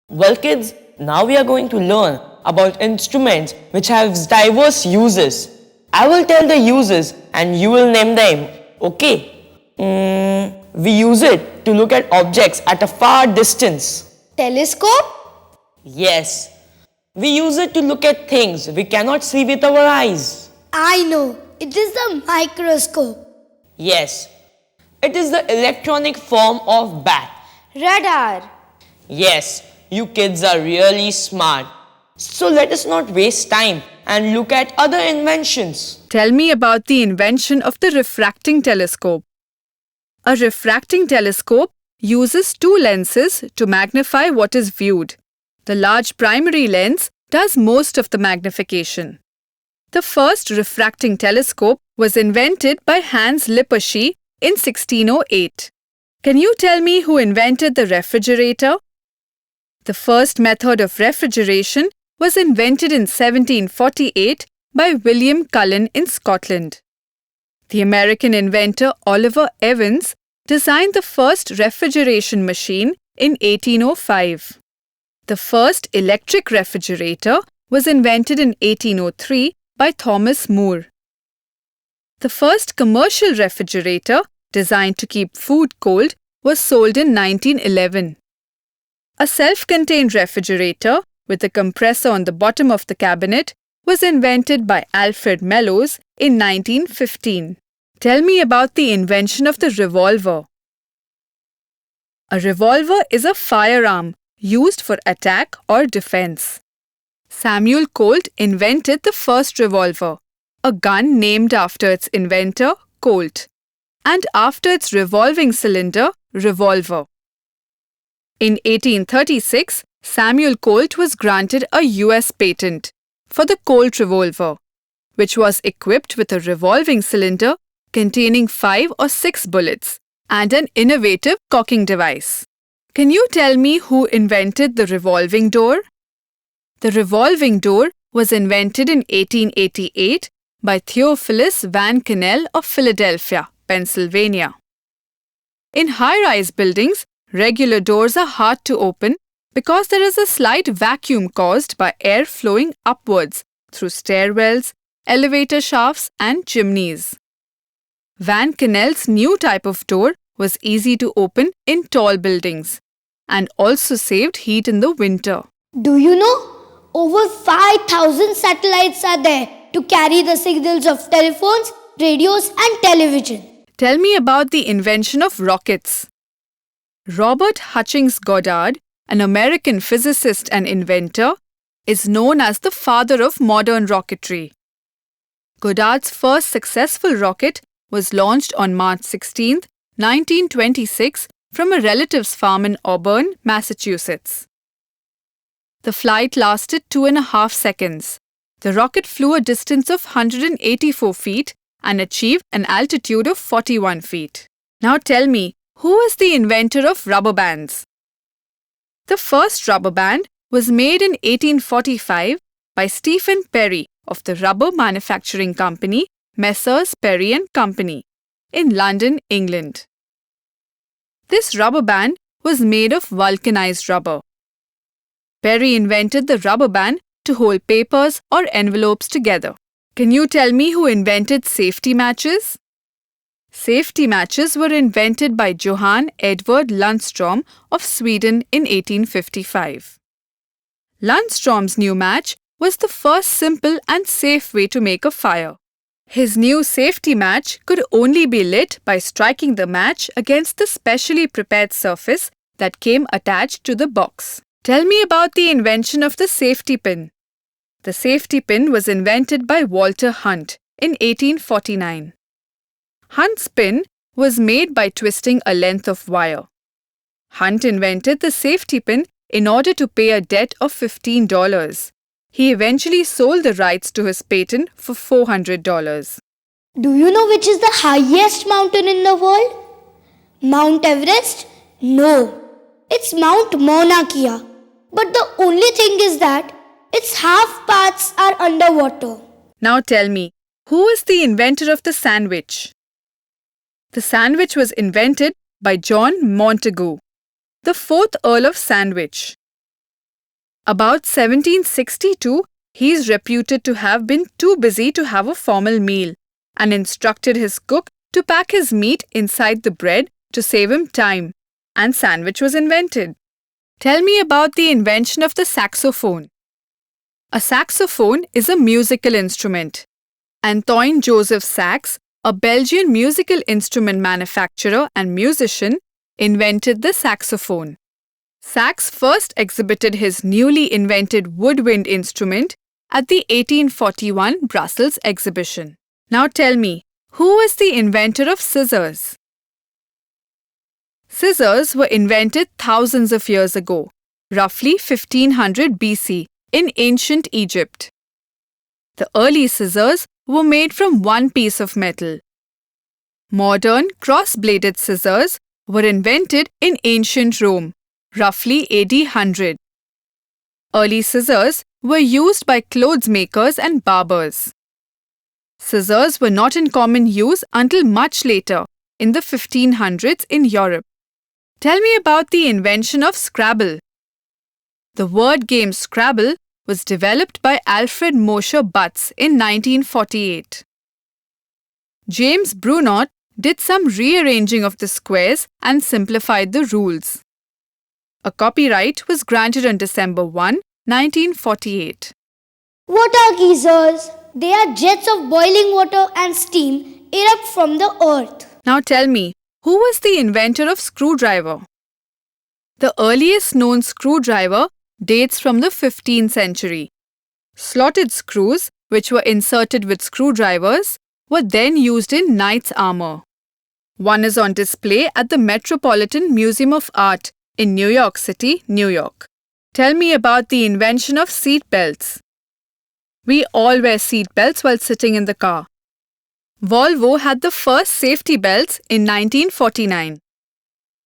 Well kids, now we are going to learn about instruments which have diverse uses. I will tell the uses and you will name them, okay? We use it to look at objects at a far distance. Telescope? Yes. We use it to look at things we cannot see with our eyes. I know. It is the microscope. Yes. It is the electronic form of bat. Radar. Yes, you kids are really smart. So let us not waste time and look at other inventions. Tell me about the invention of the refracting telescope. A refracting telescope uses two lenses to magnify what is viewed. The large primary lens does most of the magnification. The first refracting telescope was invented by Hans Lippershey in 1608. Can you tell me who invented the refrigerator? The first method of refrigeration was invented in 1748 by William Cullen in Scotland. The American inventor Oliver Evans designed the first refrigeration machine in 1805. The first electric refrigerator was invented in 1803 by Thomas Moore. The first commercial refrigerator, designed to keep food cold, was sold in 1911. A self-contained refrigerator with a compressor on the bottom of the cabinet was invented by Alfred Mellows in 1915. Tell me about the invention of the revolver. A revolver is a firearm used for attack or defense. Samuel Colt invented the first revolver, a gun named after its inventor, Colt, and after its revolving cylinder, revolver. In 1836, Samuel Colt was granted a US patent for the Colt revolver, which was equipped with a revolving cylinder containing 5 or 6 bullets and an innovative cocking device. Can you tell me who invented the revolving door? The revolving door was invented in 1888 by Theophilus Van Kannel of Philadelphia, Pennsylvania. In high-rise buildings, regular doors are hard to open because there is a slight vacuum caused by air flowing upwards through stairwells, elevator shafts, and chimneys. Van Kannel's new type of door was easy to open in tall buildings and also saved heat in the winter. Do you know? Over 5,000 satellites are there to carry the signals of telephones, radios, and television. Tell me about the invention of rockets. Robert Hutchings Goddard, an American physicist and inventor, is known as the father of modern rocketry. Goddard's first successful rocket was launched on March 16, 1926, from a relative's farm in Auburn, Massachusetts. The flight lasted 2.5 seconds. The rocket flew a distance of 184 feet and achieved an altitude of 41 feet. Now tell me, who is the inventor of rubber bands? The first rubber band was made in 1845 by Stephen Perry of the rubber manufacturing company Messrs. Perry and Company in London, England. This rubber band was made of vulcanized rubber. Perry invented the rubber band to hold papers or envelopes together. Can you tell me who invented safety matches? Safety matches were invented by Johann Edvard Lundström of Sweden in 1855. Lundström's new match was the first simple and safe way to make a fire. His new safety match could only be lit by striking the match against the specially prepared surface that came attached to the box. Tell me about the invention of the safety pin. The safety pin was invented by Walter Hunt in 1849. Hunt's pin was made by twisting a length of wire. Hunt invented the safety pin in order to pay a debt of $15. He eventually sold the rights to his patent for $400. Do you know which is the highest mountain in the world? Mount Everest? No. It's Mount Mauna Kea. But the only thing is that its half parts are underwater. Now tell me, who is the inventor of the sandwich? The sandwich was invented by John Montagu, the 4th Earl of Sandwich. About 1762, he is reputed to have been too busy to have a formal meal and instructed his cook to pack his meat inside the bread to save him time, and sandwich was invented. Tell me about the invention of the saxophone. A saxophone is a musical instrument. Antoine Joseph Sax, a Belgian musical instrument manufacturer and musician, invented the saxophone. Sax first exhibited his newly invented woodwind instrument at the 1841 Brussels exhibition. Now tell me, who was the inventor of scissors? Scissors were invented thousands of years ago, roughly 1500 BC, in ancient Egypt. The early scissors were made from one piece of metal. Modern cross-bladed scissors were invented in ancient Rome, roughly AD 100. Early scissors were used by clothes makers and barbers. Scissors were not in common use until much later, in the 1500s in Europe. Tell me about the invention of Scrabble. The word game Scrabble was developed by Alfred Mosher Butts in 1948. James Brunot did some rearranging of the squares and simplified the rules. A copyright was granted on December 1, 1948. What are geysers? They are jets of boiling water and steam erupt from the earth. Now tell me, who was the inventor of screwdriver? The earliest known screwdriver dates from the 15th century. Slotted screws, which were inserted with screwdrivers, were then used in knight's armor. One is on display at the Metropolitan Museum of Art in New York City, New York. Tell me about the invention of seat belts. We all wear seat belts while sitting in the car. Volvo had the first safety belts in 1949.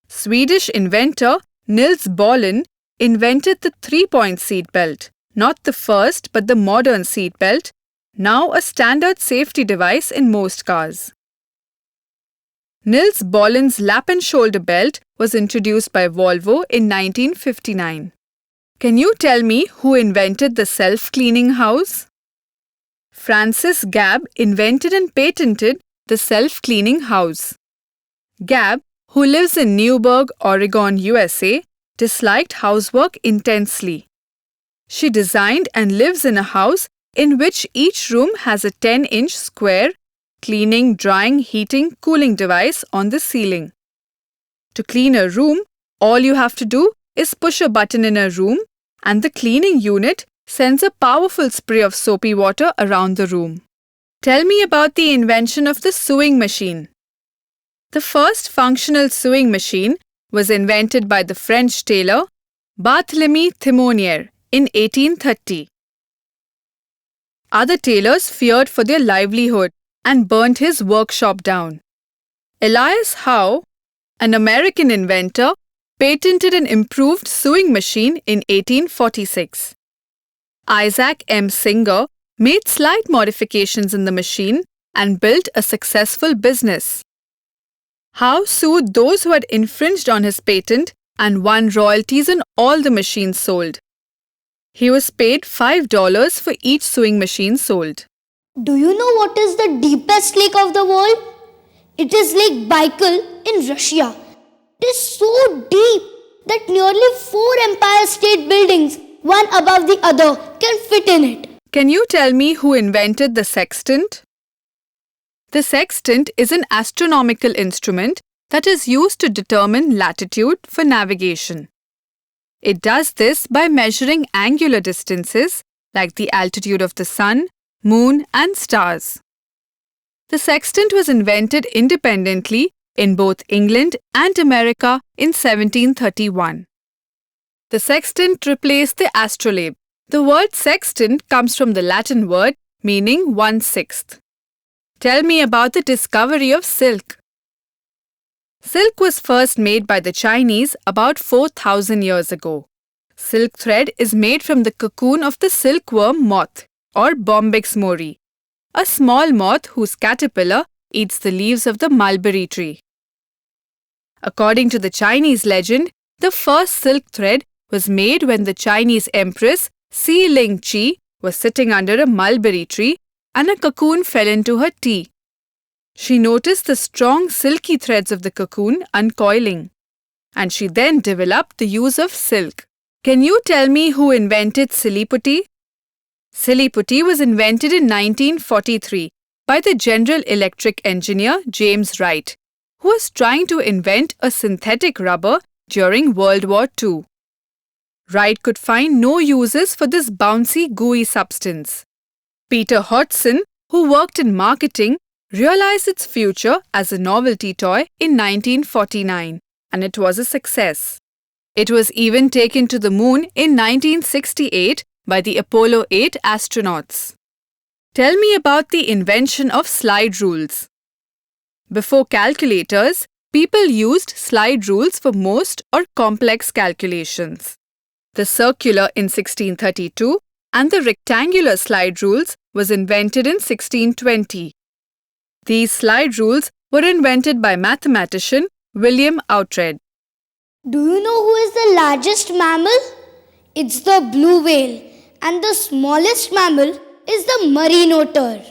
Swedish inventor Nils Bohlin invented the three-point seat belt, not the first but the modern seat belt, now a standard safety device in most cars. Nils Bohlin's lap and shoulder belt was introduced by Volvo in 1959. Can you tell me who invented the self-cleaning house? Francis Gabb invented and patented the self-cleaning house. Gabb, who lives in Newberg, Oregon, USA, disliked housework intensely. She designed and lives in a house in which each room has a 10-inch square cleaning, drying, heating, cooling device on the ceiling. To clean a room, all you have to do is push a button in a room and the cleaning unit sends a powerful spray of soapy water around the room. Tell me about the invention of the sewing machine. The first functional sewing machine was invented by the French tailor Barthélemy Thimonier in 1830. Other tailors feared for their livelihood and burnt his workshop down. Elias Howe, an American inventor, patented an improved sewing machine in 1846. Isaac M. Singer made slight modifications in the machine and built a successful business. Howe sued those who had infringed on his patent and won royalties on all the machines sold. He was paid $5 for each sewing machine sold. Do you know what is the deepest lake of the world? It is Lake Baikal in Russia. It is so deep that nearly 4 Empire State Buildings, one above the other, can fit in it. Can you tell me who invented the sextant? The sextant is an astronomical instrument that is used to determine latitude for navigation. It does this by measuring angular distances like the altitude of the sun, moon, and stars. The sextant was invented independently in both England and America in 1731. The sextant replaced the astrolabe. The word sextant comes from the Latin word meaning 1/6. Tell me about the discovery of silk. Silk was first made by the Chinese about 4,000 years ago. Silk thread is made from the cocoon of the silkworm moth, or Bombyx mori, a small moth whose caterpillar eats the leaves of the mulberry tree. According to the Chinese legend, the first silk thread was made when the Chinese Empress Si Ling Chi was sitting under a mulberry tree and a cocoon fell into her tea. She noticed the strong silky threads of the cocoon uncoiling, and she then developed the use of silk. Can you tell me who invented silly putty? Silly putty was invented in 1943 by the General Electric engineer James Wright, who was trying to invent a synthetic rubber during World War II. Wright could find no uses for this bouncy, gooey substance. Peter Hodgson, who worked in marketing, realized its future as a novelty toy in 1949, and it was a success. It was even taken to the moon in 1968 by the Apollo 8 astronauts. Tell me about the invention of slide rules. Before calculators, people used slide rules for most or complex calculations. The circular in 1632 and the rectangular slide rules was invented in 1620. These slide rules were invented by mathematician William Outred. Do you know who is the largest mammal? It's the blue whale, and the smallest mammal is the marine otter.